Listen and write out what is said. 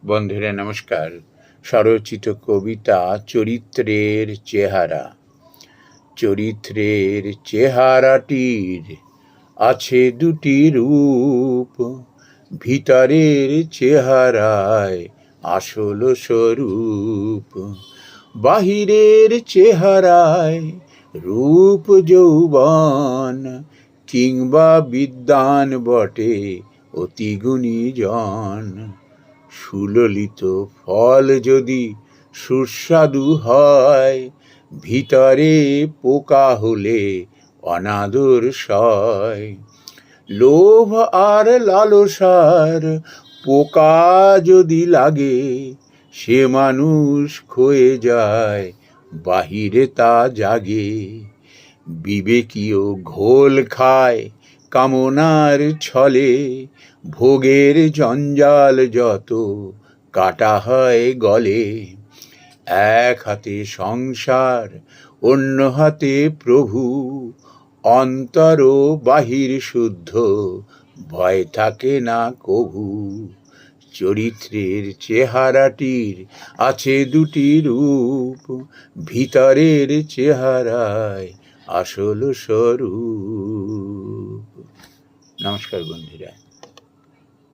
বন্ধুরা নমস্কার। স্বরচিত কবিতা চরিত্রের চেহারা। চরিত্রের চেহারাটির আছে দুটি রূপ, ভিতরের চেহারায় আসল স্বরূপ। বাহিরের চেহারায় রূপ যৌবন, কিংবা বিদ্বান বটে অতি গুণীজন। সুললিত ফল যদি সুস্বাদু হয়, ভিতরে পোকা হলে অনাদর সয়। লোভ আর লালসার পোকা যদি লাগে, সে মানুষ ক্ষয়ে যায়, বাহিরে তা জাগে। বিবেকীয় ঘোল খায় কামনার ছলে, ভোগের জঞ্জাল যত কাটা হয় গলে। এক হাতে সংসার, অন্য হাতে প্রভু, অন্তর ও বাহির শুদ্ধ, ভয় থাকে না কভু। চরিত্রের চেহারাটির আছে দুটি রূপ, ভিতরের চেহারায় আসল স্বরূপ। নমস্কার বন্ধুরা।